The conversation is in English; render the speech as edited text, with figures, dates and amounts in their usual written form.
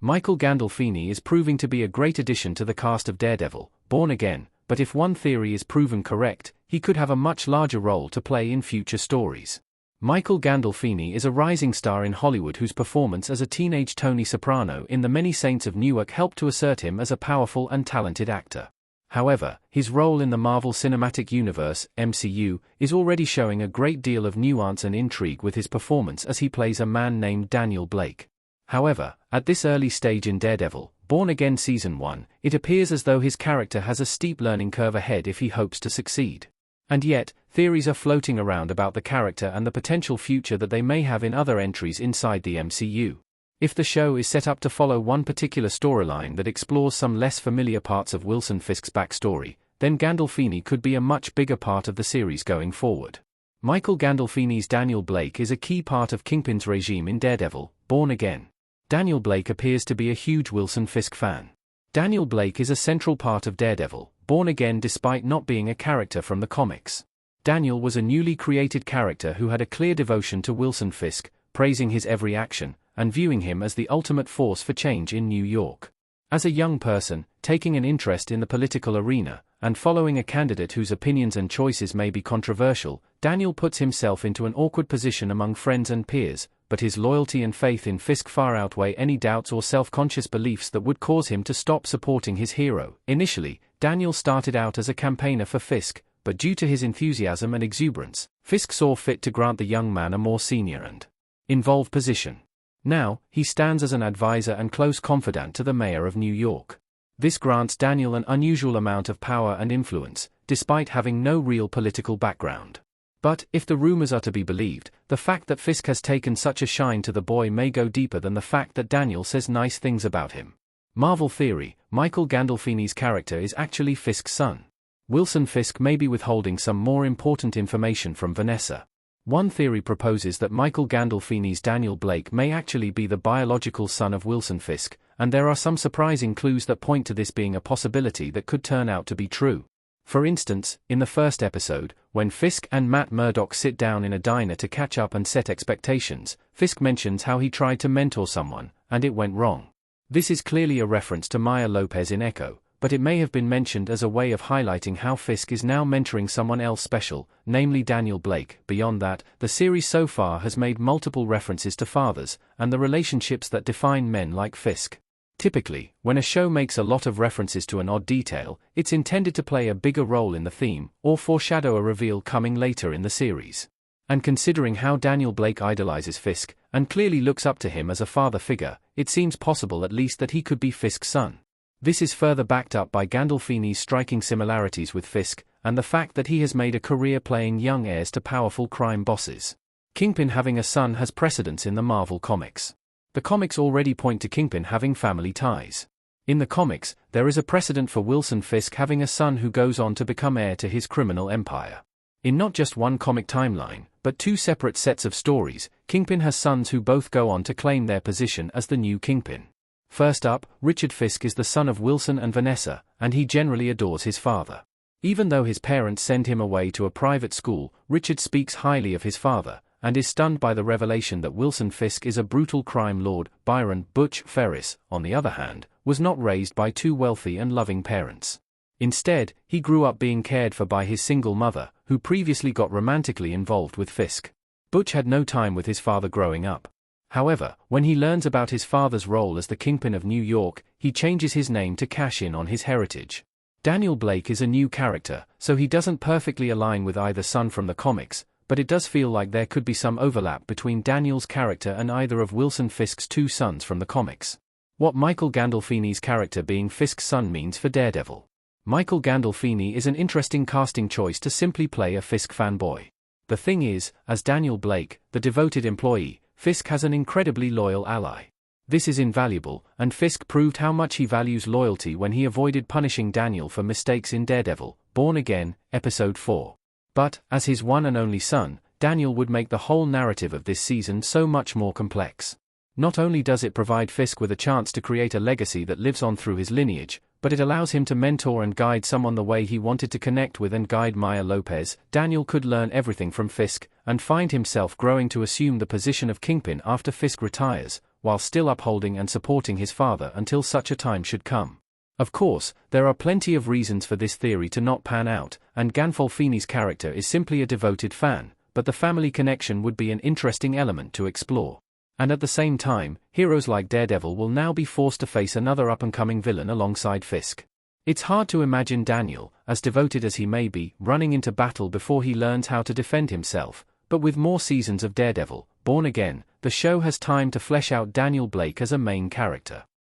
Michael Gandolfini is proving to be a great addition to the cast of Daredevil, Born Again, but if one theory is proven correct, he could have a much larger role to play in future stories. Michael Gandolfini is a rising star in Hollywood whose performance as a teenage Tony Soprano in The Many Saints of Newark helped to assert him as a powerful and talented actor. However, his role in the Marvel Cinematic Universe, MCU, is already showing a great deal of nuance and intrigue with his performance as he plays a man named Daniel Blake. However, at this early stage in Daredevil, Born Again Season 1, it appears as though his character has a steep learning curve ahead if he hopes to succeed. And yet, theories are floating around about the character and the potential future that they may have in other entries inside the MCU. If the show is set up to follow one particular storyline that explores some less familiar parts of Wilson Fisk's backstory, then Gandolfini could be a much bigger part of the series going forward. Michael Gandolfini's Daniel Blake is a key part of Kingpin's regime in Daredevil, Born Again. Daniel Blake appears to be a huge Wilson Fisk fan. Daniel Blake is a central part of Daredevil, Born Again despite not being a character from the comics. Daniel was a newly created character who had a clear devotion to Wilson Fisk, praising his every action, and viewing him as the ultimate force for change in New York. As a young person, taking an interest in the political arena, and following a candidate whose opinions and choices may be controversial, Daniel puts himself into an awkward position among friends and peers, but his loyalty and faith in Fisk far outweigh any doubts or self-conscious beliefs that would cause him to stop supporting his hero. Initially, Daniel started out as a campaigner for Fisk, but due to his enthusiasm and exuberance, Fisk saw fit to grant the young man a more senior and involved position. Now, he stands as an advisor and close confidant to the mayor of New York. This grants Daniel an unusual amount of power and influence, despite having no real political background. But, if the rumors are to be believed, the fact that Fisk has taken such a shine to the boy may go deeper than the fact that Daniel says nice things about him. Marvel theory: Michael Gandolfini's character is actually Fisk's son. Wilson Fisk may be withholding some more important information from Vanessa. One theory proposes that Michael Gandolfini's Daniel Blake may actually be the biological son of Wilson Fisk, and there are some surprising clues that point to this being a possibility that could turn out to be true. For instance, in the first episode, when Fisk and Matt Murdock sit down in a diner to catch up and set expectations, Fisk mentions how he tried to mentor someone, and it went wrong. This is clearly a reference to Maya Lopez in Echo, but it may have been mentioned as a way of highlighting how Fisk is now mentoring someone else special, namely Daniel Blake. Beyond that, the series so far has made multiple references to fathers, and the relationships that define men like Fisk. Typically, when a show makes a lot of references to an odd detail, it's intended to play a bigger role in the theme, or foreshadow a reveal coming later in the series. And considering how Daniel Blake idolizes Fisk, and clearly looks up to him as a father figure, it seems possible at least that he could be Fisk's son. This is further backed up by Gandolfini's striking similarities with Fisk, and the fact that he has made a career playing young heirs to powerful crime bosses. Kingpin having a son has precedence in the Marvel comics. The comics already point to Kingpin having family ties. In the comics, there is a precedent for Wilson Fisk having a son who goes on to become heir to his criminal empire. In not just one comic timeline, but two separate sets of stories, Kingpin has sons who both go on to claim their position as the new Kingpin. First up, Richard Fisk is the son of Wilson and Vanessa, and he generally adores his father. Even though his parents send him away to a private school, Richard speaks highly of his father, and is stunned by the revelation that Wilson Fisk is a brutal crime lord. Byron Butch Ferris, on the other hand, was not raised by two wealthy and loving parents. Instead, he grew up being cared for by his single mother, who previously got romantically involved with Fisk. Butch had no time with his father growing up. However, when he learns about his father's role as the Kingpin of New York, he changes his name to cash in on his heritage. Daniel Blake is a new character, so he doesn't perfectly align with either son from the comics, but it does feel like there could be some overlap between Daniel's character and either of Wilson Fisk's two sons from the comics. What Michael Gandolfini's character being Fisk's son means for Daredevil. Michael Gandolfini is an interesting casting choice to simply play a Fisk fanboy. The thing is, as Daniel Blake, the devoted employee, Fisk has an incredibly loyal ally. This is invaluable, and Fisk proved how much he values loyalty when he avoided punishing Daniel for mistakes in Daredevil, Born Again, Episode 4. But, as his one and only son, Daniel would make the whole narrative of this season so much more complex. Not only does it provide Fisk with a chance to create a legacy that lives on through his lineage, but it allows him to mentor and guide someone the way he wanted to connect with and guide Maya Lopez. Daniel could learn everything from Fisk, and find himself growing to assume the position of Kingpin after Fisk retires, while still upholding and supporting his father until such a time should come. Of course, there are plenty of reasons for this theory to not pan out, and Gandolfini's character is simply a devoted fan, but the family connection would be an interesting element to explore. And at the same time, heroes like Daredevil will now be forced to face another up-and-coming villain alongside Fisk. It's hard to imagine Daniel, as devoted as he may be, running into battle before he learns how to defend himself, but with more seasons of Daredevil, Born Again, the show has time to flesh out Daniel Blake as a main character.